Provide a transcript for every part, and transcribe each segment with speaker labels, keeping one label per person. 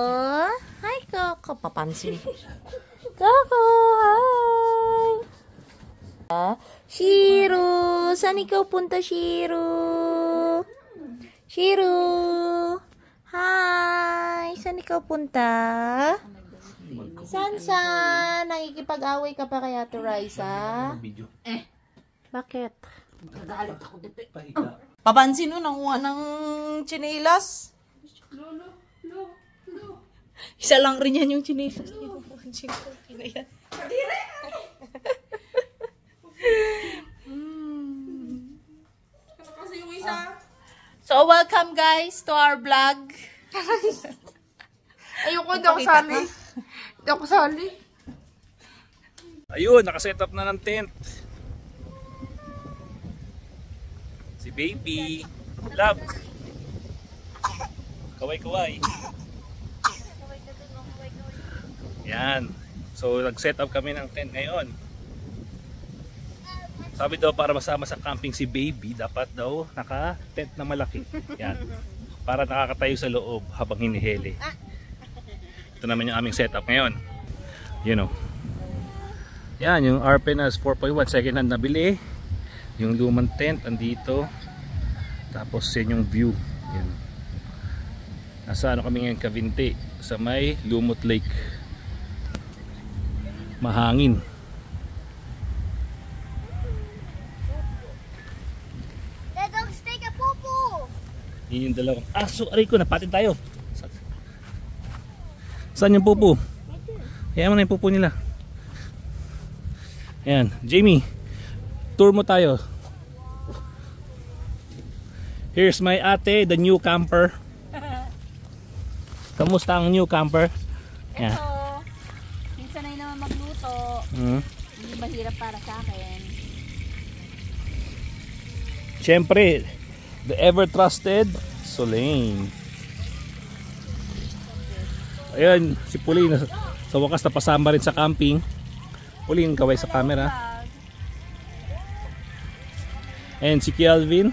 Speaker 1: Oh, hi Coco. Papansin. Coco, hi. Shiro, saan ikaw punta, Shiro? Shiro, hi. Saan ikaw punta? San? Nakikipag-away ka pa kaya to Raisa? Bakit?
Speaker 2: Nagalit ako dito.
Speaker 1: Papansin mo, nanguha ng tsinelas? Isa lang rin yan yung tsinelas.
Speaker 2: Kadiri! Ano kasi yung isa?
Speaker 1: So, welcome guys to our vlog.
Speaker 2: Ayoko, hindi ako sali. Hindi ako sali.
Speaker 3: Ayun, nakaset up na ng tent. Si baby. Love. Kaway-kaway. Yan. So, nag-set up kami ng tent ngayon. Sabi daw para masama sa camping si baby, dapat daw naka-tent na malaki. Yan. Para nakakatayo sa loob habang hinihili. Ito naman yung aming setup ngayon. You know. Yan, yung RPNS 4.1 second hand nabili. Yung lumang tent andito. Tapos yan yung view. Yan. Nasa ano kami ngayon, Cavinti, sa may Lumot Lake. Mahangin.
Speaker 4: The dogs take a poo-poo.
Speaker 3: Yun yung dalawang aso. Aray ko, napatin tayo. Saan yung pupo? Ayan mo na yung pupo nila. Ayan, Jamie, tour mo tayo. Here's my ate, the new camper. Kamusta ang new camper?
Speaker 4: Ito, minsan ay naman magluto. Hindi mahirap para sa akin.
Speaker 3: Siyempre, the ever trusted Solane. Ayan, si Pauline sa wakas napasama rin sa camping. Pauline, kaway sa camera. And si Kelvin.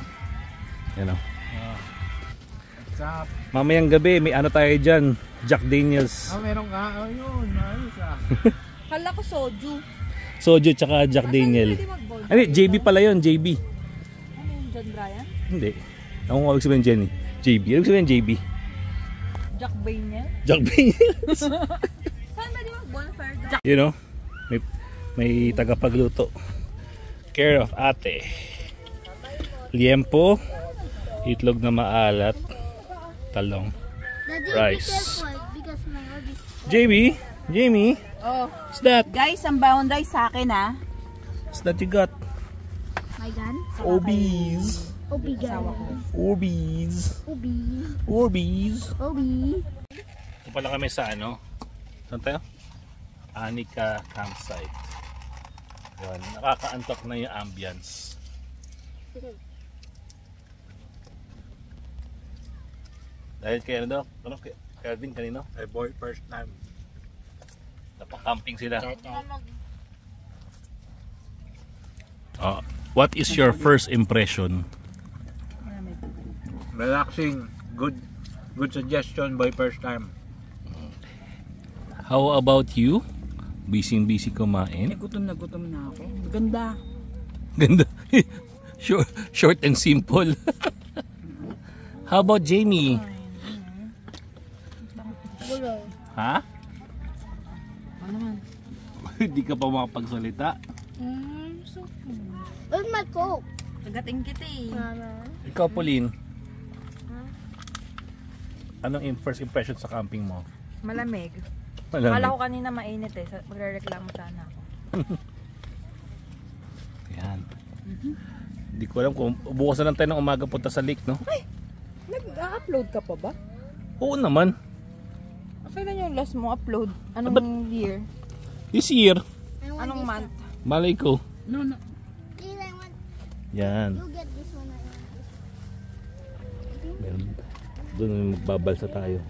Speaker 3: Yan o. Mamayang gabi, may ano tayo dyan, Jack Daniels.
Speaker 5: Meron ka? Oh, yun. Ayos ah.
Speaker 1: Kala ko soju.
Speaker 3: Soju tsaka Jack Daniel. Ano, JB pala yun, JB.
Speaker 1: Ano yung John Bryan?
Speaker 3: Hindi. Ako nga huwag sabihin Jenny. JB. Ano sabihin JB?
Speaker 1: Jack Daniel?
Speaker 3: Jack Daniels.
Speaker 1: Saan ba di mag-bonfire?
Speaker 3: You know, may tagapagluto. Care of ate. Liempo. Itlog na maalat. Talong.
Speaker 4: Daddy,
Speaker 3: Rice.
Speaker 4: be careful because my heart is...
Speaker 3: Jamie,
Speaker 1: Oh,
Speaker 3: what's that?
Speaker 1: guys, ang bound rice sa akin ha.
Speaker 3: What's that you got?
Speaker 4: My gun?
Speaker 3: Orbeez.
Speaker 4: Obi gun.
Speaker 3: Orbeez.
Speaker 4: Obi.
Speaker 3: Orbeez.
Speaker 4: Obi.
Speaker 3: Ito pala kami sa ano? Saan tayo? Anika campsite. Yun, nakakaantok na yung ambience. Dahil kay ano daw? Ano, Kelvin kanino?
Speaker 5: Ay boy, first time.
Speaker 3: Napaka-camping sila. What is your first impression?
Speaker 5: Relaxing. Good suggestion boy, first time.
Speaker 3: How about you? Busy kumain?
Speaker 1: Gutom na ako. Ganda.
Speaker 3: Ganda. Short and simple. How about Jamie? Ha?
Speaker 1: Ano naman?
Speaker 3: Hindi ka pa makapagsalita.
Speaker 4: Where's my coat?
Speaker 1: Tagating kita eh.
Speaker 4: Mama.
Speaker 3: Ikaw, Pauline. Anong first impression sa camping mo?
Speaker 1: Malamig.
Speaker 3: Malamig.
Speaker 1: Kala ko kanina mainit eh. Magre-reklamo sana ako.
Speaker 3: Yan. Hindi ko alam kung bukas na lang tayo ng umaga punta sa lake, no?
Speaker 1: Ay! Nag-upload ka pa ba?
Speaker 3: Oo naman.
Speaker 1: Kailan yung last mo upload? Anong year?
Speaker 3: This year.
Speaker 1: Anong month?
Speaker 3: Malay ko.
Speaker 1: No.
Speaker 4: Please, I want...
Speaker 3: Yan.
Speaker 4: You get this one. I want this.
Speaker 3: Meron. Doon magbabalsa tayo.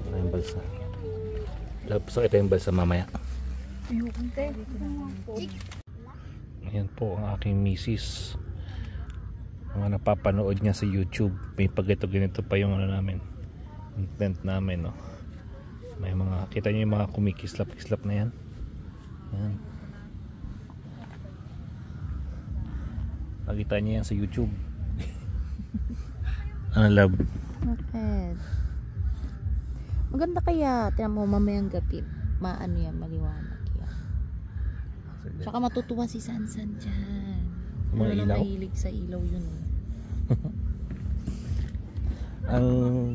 Speaker 3: Wala yung balsa. Lapos ito yung balsa mamaya. Ayan po ang aking misis. Mga napapanood niya sa YouTube. May pag ganito pa yung ano namin. Ang tent namin, no. May mga, kita niyo yung mga kumikislap-kislap na yan. Yan. Nakita niyo yan sa YouTube. Ano, love?
Speaker 1: Okay. Maganda kaya, tinan mo mamayang gabi. Maano yan, maliwanag yan. Tsaka matutuwa si Sansan dyan.
Speaker 3: Mga
Speaker 1: Wala
Speaker 3: ilaw?
Speaker 1: mahilig sa ilaw yun.
Speaker 3: Ang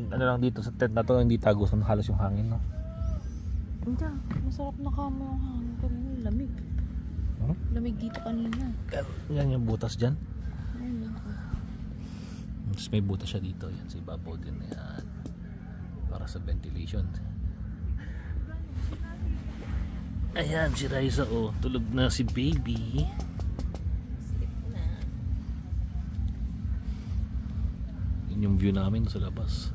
Speaker 3: ano lang dito sa tent na to, hindi tagusan halos yung hangin, no?
Speaker 1: Hindi, masarap na kamo yung hangin kanina. Lamig.
Speaker 3: Huh?
Speaker 1: Lamig dito kanina.
Speaker 3: Yan yung butas dyan.
Speaker 1: Ayun.
Speaker 3: Tapos may butas siya dito. Yan sa ibabaw din. Yan. Para sa ventilation. Ayan si Raisa, oh. Tulog na si baby. Yun yung view namin sa labas.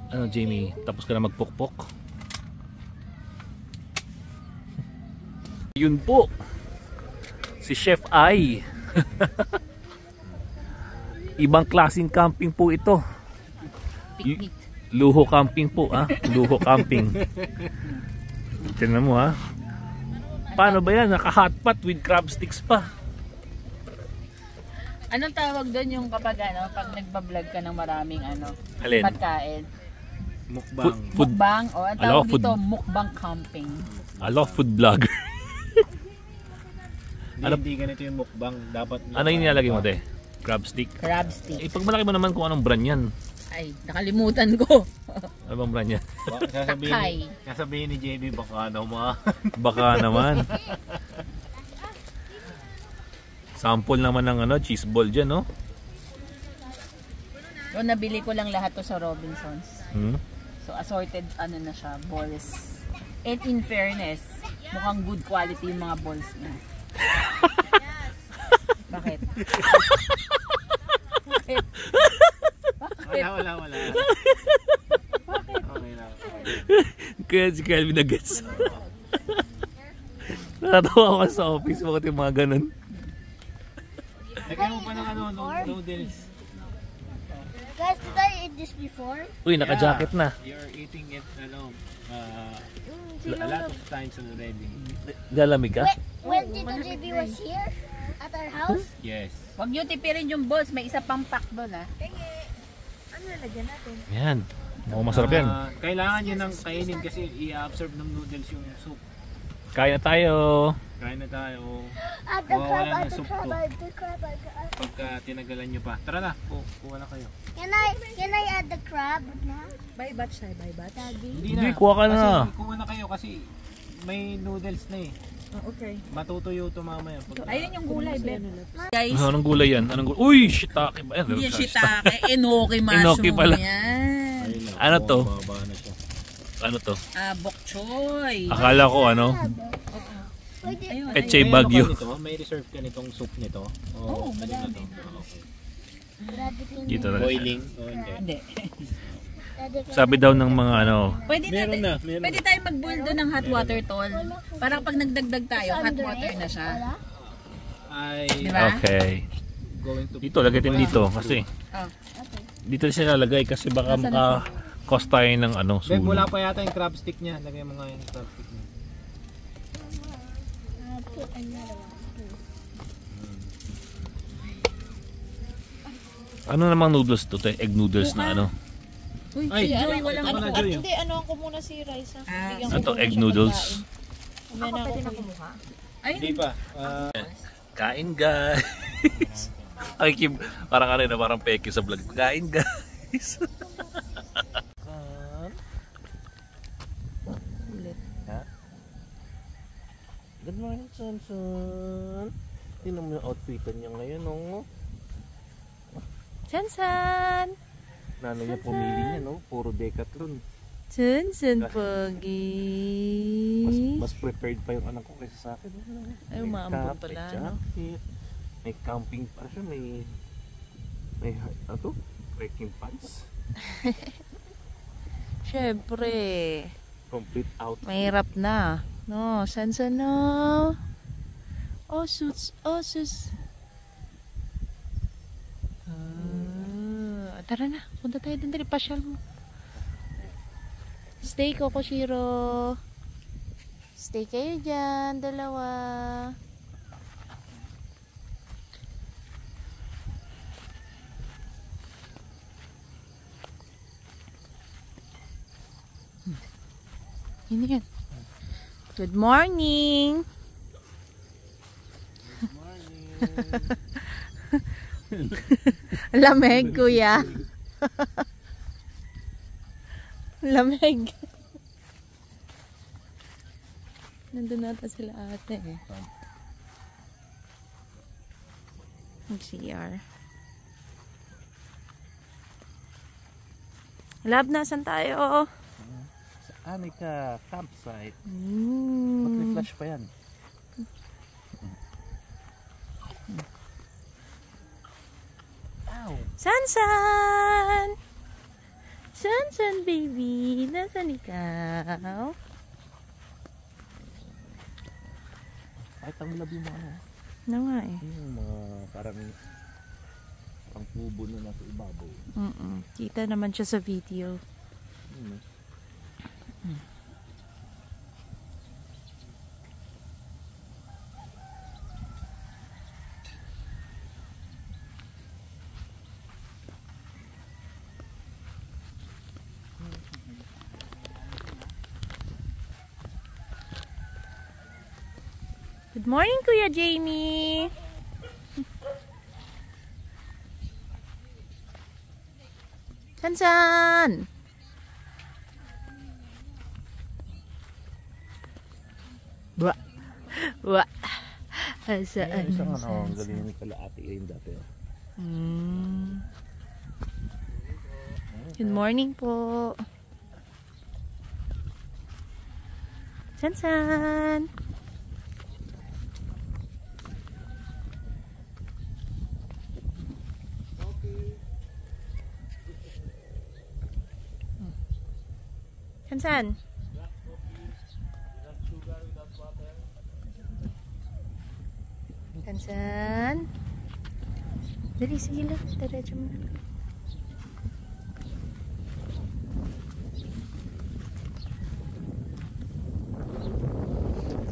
Speaker 3: Ano, Jamie? Tapos ka na magpukpok? Yun po. Si Chef Ai. Ibang klaseng camping po ito.
Speaker 4: Picnic.
Speaker 3: Luho camping po, ah. Luho camping. Tignan mo, ha. Paano ba yan? Naka-hotpot with crab sticks pa.
Speaker 4: Anong tawag doon yung kapag ano, pag nagbablog ka ng maraming ano,
Speaker 3: Alin?
Speaker 4: pagkain?
Speaker 5: Mukbang.
Speaker 3: Food.
Speaker 4: Mukbang o ang
Speaker 3: Hello,
Speaker 4: tawag
Speaker 3: food.
Speaker 4: dito mukbang camping.
Speaker 3: I love food vlogger.
Speaker 5: Hindi ganito yung mukbang. Dapat
Speaker 3: Ano yung nilalagay mo, te? Crab stick?
Speaker 4: Crab stick.
Speaker 3: Eh, pag malaki mo naman kung anong brand yan.
Speaker 4: Ay, nakalimutan ko.
Speaker 3: Ano bang brand yan?
Speaker 4: Takay.
Speaker 5: Sasabihin ni JB baka naman.
Speaker 3: Baka naman. Sample naman ng ano, cheese ball dyan, no?
Speaker 4: So, nabili ko lang lahat to sa Robinsons.
Speaker 3: Hmm?
Speaker 4: So, assorted ano na siya, balls. And in fairness, mukhang good quality yung mga balls niya. Bakit? Bakit? Bakit?
Speaker 5: Wala. Okay lang.
Speaker 3: Kaya si Kelvin na gets. Natatawa ako sa office, bakit yung mga ganun?
Speaker 5: Lagyan mo pa ng ano, noodles.
Speaker 6: Guys, did I eat this before?
Speaker 3: Uy, naka-jacket na.
Speaker 5: You're eating it, a lot of times already.
Speaker 3: Lalamig ka?
Speaker 6: When Tito JB was here at our house?
Speaker 5: Yes.
Speaker 4: Huwag nyo tipirin yung balls, may isa pang pack doon ha.
Speaker 3: Yan. Mukhang masarap yan.
Speaker 5: Kailangan yun ng kainin kasi i-absorb ng noodles yung soup.
Speaker 3: Kain na tayo.
Speaker 5: Kain na tayo.
Speaker 6: At the crab,
Speaker 5: Mawawala
Speaker 6: at
Speaker 5: ng
Speaker 6: the
Speaker 5: soup
Speaker 6: crab,
Speaker 5: to.
Speaker 6: at the crab, at the crab.
Speaker 5: Pagka tinagalan nyo pa. Tara na, kuha na kayo.
Speaker 6: Can I add the crab now?
Speaker 2: By batch tayo, by batch.
Speaker 6: Daddy?
Speaker 3: Hindi, kuha ka na.
Speaker 5: Kasi kuha na kayo kasi may noodles na eh.
Speaker 2: Oh, okay.
Speaker 5: Matutuyo ito mamaya.
Speaker 4: Ayun yung gulay, Beb. Guys,
Speaker 3: Anong gulay yan? Anong gulay? Uy, shiitake ba yan?
Speaker 4: hindi yan shiitake, enoki mushroom
Speaker 3: Enoki pala.
Speaker 4: yan.
Speaker 3: Ano to?
Speaker 5: Baba na siya.
Speaker 3: Ano to?
Speaker 4: Bok choy.
Speaker 3: Akala ko ano,
Speaker 4: Ayun,
Speaker 3: Pechay
Speaker 5: May
Speaker 3: Bagyo.
Speaker 5: ano ka nito? May reserve ka nitong soup nito?
Speaker 4: Oo, madami.
Speaker 3: Dito na.
Speaker 5: Boiling? O hindi?
Speaker 4: Hindi.
Speaker 3: Sabi daw ng mga ano,
Speaker 4: Pwede
Speaker 5: Meron
Speaker 4: natin,
Speaker 5: na, meron
Speaker 4: pwede tayo mag-boil doon ng hot water tol. Parang pag nagdagdag tayo, hot water na siya.
Speaker 5: Ay,
Speaker 4: Di ba?
Speaker 3: okay.
Speaker 5: going to...
Speaker 3: Dito, lagay din dito kasi
Speaker 4: Oh.
Speaker 3: dito siya lalagay kasi baka maka-cost tayo ng ano,
Speaker 5: Beb, wala
Speaker 3: sunog.
Speaker 5: pa yata yung crab stick niya. Lagay mo nga yung crab stick niya.
Speaker 3: Ano namang noodles to? Egg noodles na ano?
Speaker 4: Uy,
Speaker 5: Ay,
Speaker 4: Joy, walang
Speaker 5: ano na,
Speaker 1: At
Speaker 5: Joy?
Speaker 1: hindi, ano ko muna si Raisa. Bigyan
Speaker 3: Ano
Speaker 1: ko
Speaker 3: to?
Speaker 1: muna
Speaker 3: Egg
Speaker 1: siya
Speaker 3: noodles?
Speaker 1: pagkain. Mamaya na ako kumuha.
Speaker 5: Hindi pa.
Speaker 3: Kain guys. Ay, parang ano na, parang peke sa vlog. Kain guys.
Speaker 1: Ulit.
Speaker 3: Ha? Good morning, Sansan. Tingnan mo yung outfitan niya ngayon, oh.
Speaker 1: Sansan!
Speaker 3: Nanay niya pumili niya, no? Puro Decathlon.
Speaker 1: Sansan, Pogi.
Speaker 3: Mas prepared pa yung anak ko kaysa sa akin.
Speaker 1: Ay,
Speaker 3: May
Speaker 1: umaambon
Speaker 3: cap,
Speaker 1: pala,
Speaker 3: may
Speaker 1: no?
Speaker 3: jacket, may camping pa siya, may ano to? Trekking pants.
Speaker 1: Siyempre.
Speaker 3: Complete outfit.
Speaker 1: Mahirap na. No, Sansan, no? Osus, osus. At Tara na. Punta tayo dun. Dali, pasyal mo. Stay, Kokoshiro. Stay kayo dyan. Dalawa. Yun yan. Good morning. Lamig, kuya. Lamig. Nandun nata sila ate eh. Mag-CR. Lab, nasan tayo?
Speaker 3: Sa Anika campsite.
Speaker 1: Mm.
Speaker 3: Mag-flash pa yan.
Speaker 1: Sansan! Sansan, baby! Nasaan ikaw?
Speaker 3: Kahit ang labi mo ano.
Speaker 1: Ano nga eh.
Speaker 3: Yung mga parang tubo na nasa ibabaw.
Speaker 1: Kita naman siya sa video. Good morning, Kuya Jamie! Sansan! Wa! Wa! Asaan?
Speaker 3: Isang ano, ang galing ni Kalaati yun dati.
Speaker 1: Good morning po. Sansan! Sansan? Sansan? Dali, sige lang. Diretso mo na.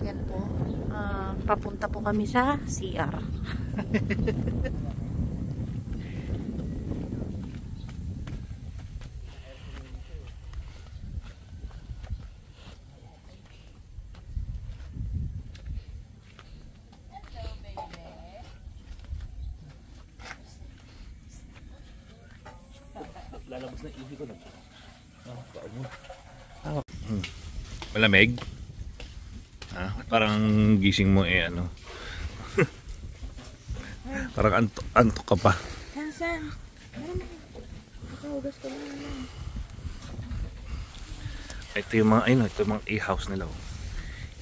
Speaker 1: Yan po. Papunta po kami sa CR.
Speaker 3: Lalabas na ihi ko na. Malamig? Parang gising mo eh ano. Parang antok ka pa.
Speaker 1: Sansan? Hugas ko na lang.
Speaker 3: Ito yung mga, ayun, ito yung mga A-house nila.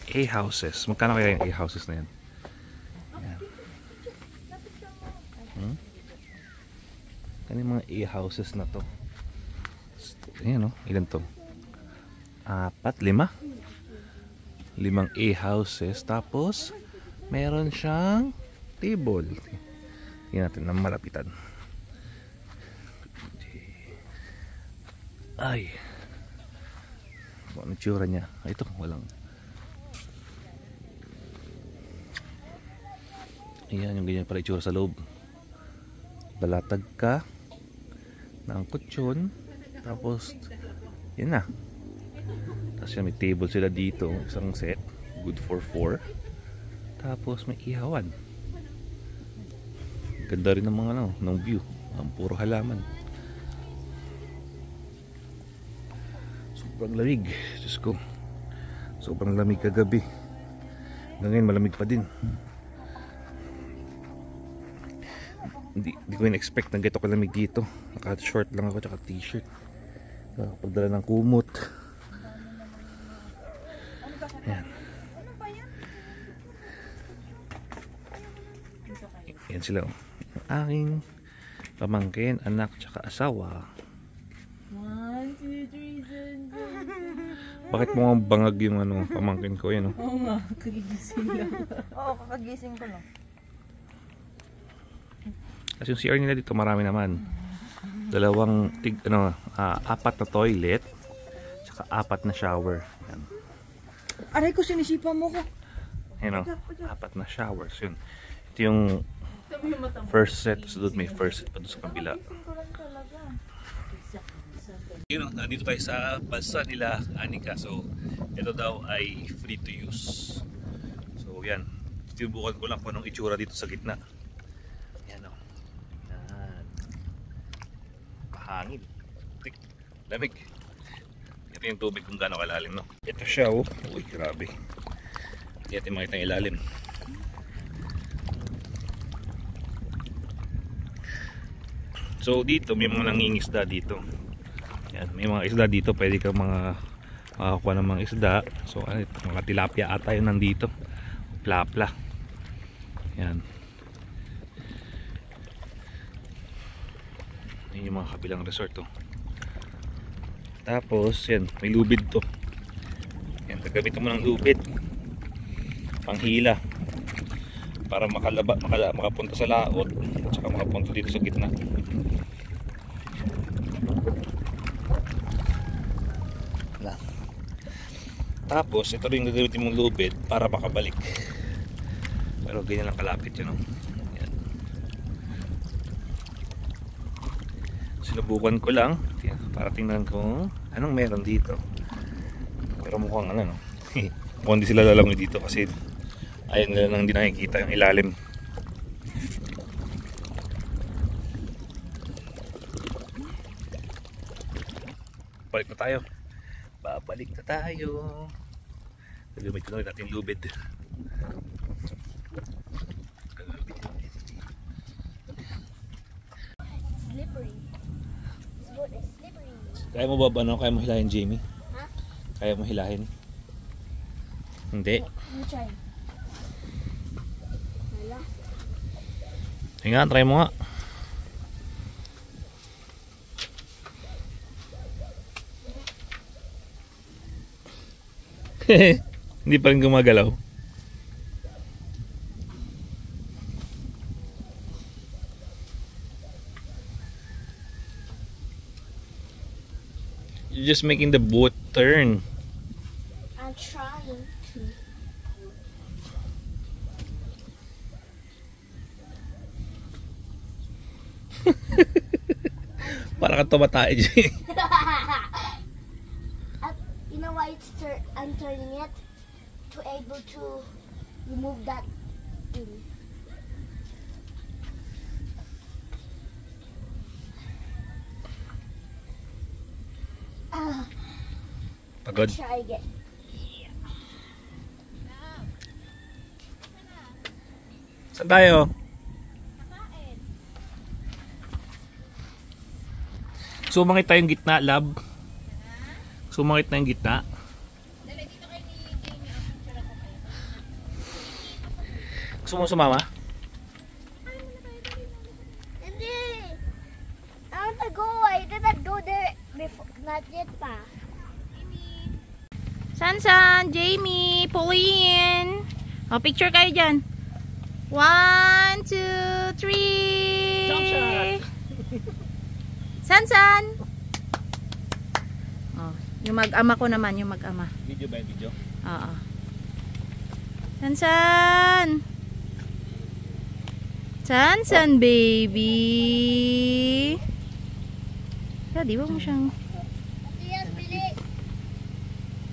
Speaker 3: A-houses. Magkano kaya yung A-houses na yan? Ano yung mga A-houses na to? Ayan o, ilan to? 4, 5 A-houses. Tapos meron siyang table. Tingnan natin ng malapitan. Ay, ano tsura niya? Ito, walang. Ayan, yung ganyan pala itsura sa loob. Balatag ka ng kutsyon, tapos yun na. Tapos may table sila dito, isang set, good for 4. Tapos may ihawan. Ganda rin ng mga ano, ng view, ang puro halaman. Sobrang lamig, Diyos ko. Sobrang lamig kagabi. Ngayon malamig pa din. Hindi ko in-expect na gato kalamig dito. Naka-short lang ako tsaka t-shirt. Pagdala ng kumot. Ayan. Ayan sila. Ang aking pamangkin, anak tsaka asawa.
Speaker 4: 1, 2, 3, 4.
Speaker 3: Bakit mo nga bangag yung ano, pamangkin ko yan?
Speaker 4: Oo nga, kagigising lang.
Speaker 2: Oo, kakagising ko lang.
Speaker 3: Kasi yung CR nila dito marami naman. Apat na toilet, tsaka 4 na shower. Yan.
Speaker 2: Aray ko, sinisipa mo ko.
Speaker 3: Ayan o, 4 na showers. Yun. Ito yung first set. So doon may first set pa doon sa kabila. Yun, nandito tayo sa balsa nila Anika. So ito daw ay free to use. So yan, tinubukan ko lang kung anong itsura dito sa gitna. Yan o. Yan. Mahangin. Lamig. Ito yung tubig kung gaano kalalim, no? Ito siya, oh. Uy, grabe. Hindi natin makita yung ilalim. So dito may mga nangingisda dito. Yan, may mga isda dito, pwede kang makakuha ng mga isda. So ano ito, mga tilapia ata yun nandito. Plapla. Yan. Yan yung mga kabilang resort, oh. Tapos yan, may lubid to. Yan, gagamitin mo ng lubid panghila para makapunta sa laot at saka makapunta dito sa gitna. Tapos ito rin gagamitin mong lubid para makabalik, pero ganyan lang kalapit yun, no? Yan. Sinubukan ko lang para tingnan ko anong meron dito, pero mukhang ano, no? Mukhang hindi sila lalangoy dito kasi ayun nila nang hindi nakikita yung ilalim. Balik na tayo. Babalik na tayo. Gagamitin na rin natin lubid.
Speaker 6: Slippery. This boat is slippery.
Speaker 3: Kaya mo ba ba, no? Kaya mo hilahin, Jamie?
Speaker 6: Ha?
Speaker 3: Kaya mo hilahin? Hindi.
Speaker 6: Let me try. Wala.
Speaker 3: Hinga, try mo nga. Hindi pa rin gumagalaw. You're just making the boat turn.
Speaker 6: I'm trying to.
Speaker 3: Para ka tumatay dyan.
Speaker 6: You know why I'm turning it? To able to remove that thing.
Speaker 3: Pagod.
Speaker 6: Try again.
Speaker 3: Saan tayo? Sumangit tayong gitna, lab. Sumangit na yung gitna. Gusto mo sumama?
Speaker 6: Hindi. I want to go. I didn't go there before. Not yet pa.
Speaker 1: Sansan, Jamie, Pauline. O, picture kayo dyan. 1, 2, 3.
Speaker 3: Jump shot.
Speaker 1: Sansan. Oh, yung mag-ama ko naman, yung mag-ama.
Speaker 3: Video ba yung video?
Speaker 1: Oo. Sansan. Sansan, baby. Yeah, di ba mo siyang...
Speaker 6: Yes, Billy.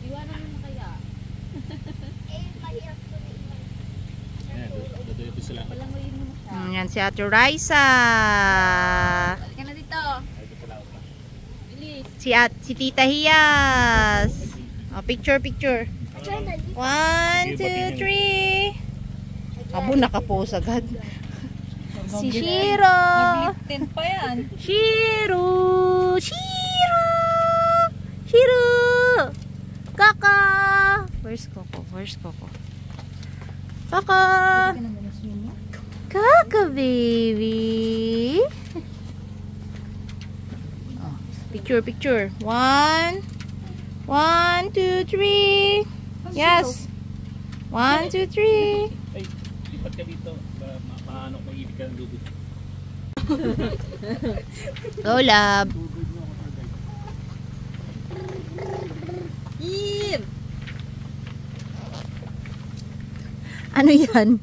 Speaker 4: Iwanan mo na kaya.
Speaker 6: Mahirap to be.
Speaker 3: Ayan, dito sila.
Speaker 4: Palangoyin mo na siya.
Speaker 1: Yan si Ate Raisa.
Speaker 4: Halika na dito. Bilis.
Speaker 1: Si Tita Hias. Oh, picture. 1, 2, 3. Abo, nakapose agad. Si Shiro.
Speaker 4: Nag-lip pa yan.
Speaker 1: Shiro. Kaka. Where's Coco? Kaka, baby. Oh, picture. 1, 2, 3. Yes. 1, 2, 3.
Speaker 3: Ay, lipat ka dito. Paano kung ibig ka ng lubid?
Speaker 1: Go, love.
Speaker 2: Yee!
Speaker 1: Ano yan?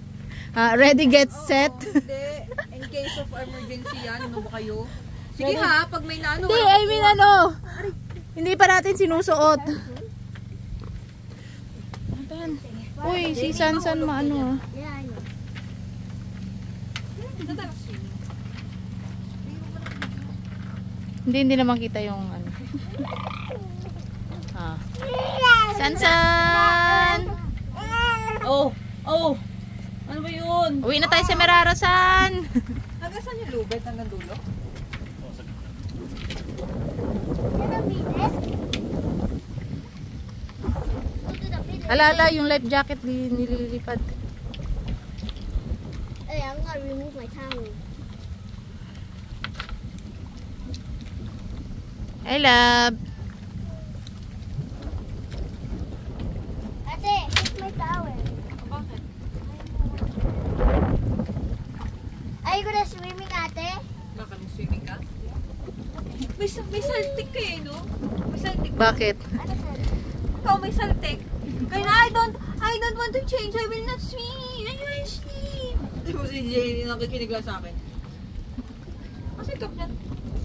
Speaker 1: Ready, get set?
Speaker 2: Hindi. In case of emergency yan, ano ba kayo? Sige ha, pag may naano.
Speaker 1: Hindi, I mean ano. Hindi pa natin sinusuot. Uy, si Sansan maano.
Speaker 6: Yeah, I know.
Speaker 1: Hindi naman kita yung ano. Sansan!
Speaker 4: Oh! Oh! Ano ba yun?
Speaker 1: Uwi na tayo sa Merara-san!
Speaker 2: Hanggang saan yung lubid? Hanggang dulo?
Speaker 6: Gonna be this. Go to the video.
Speaker 1: Alala, yung life jacket nililipad.
Speaker 6: Hey, I'm gonna remove my towel.
Speaker 1: Hi, love.
Speaker 6: Ate, here's my towel.
Speaker 2: Bakit?
Speaker 6: Are you gonna swimming, ate?
Speaker 2: Bakit swimming ka? May saltik ka eh, no? May saltik.
Speaker 1: Bakit?
Speaker 6: Ano sir?
Speaker 2: Ikaw may saltik. Kaya I don't want to change. I will not swim. I will swim. Di mo si Jay nakikinig lang sa akin. Kasi top niya.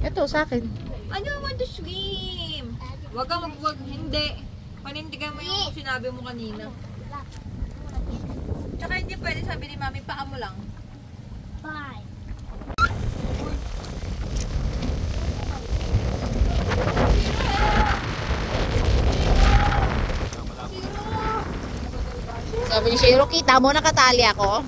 Speaker 1: Ito, sa akin.
Speaker 2: I don't want to swim. Wag kang hindi. Panindigan mo yung sinabi mo kanina. Tsaka hindi pwede sabi ni Mami, paa mo lang.
Speaker 6: Bye.
Speaker 1: Sabi ni Shiro, kita mo nakatali ako.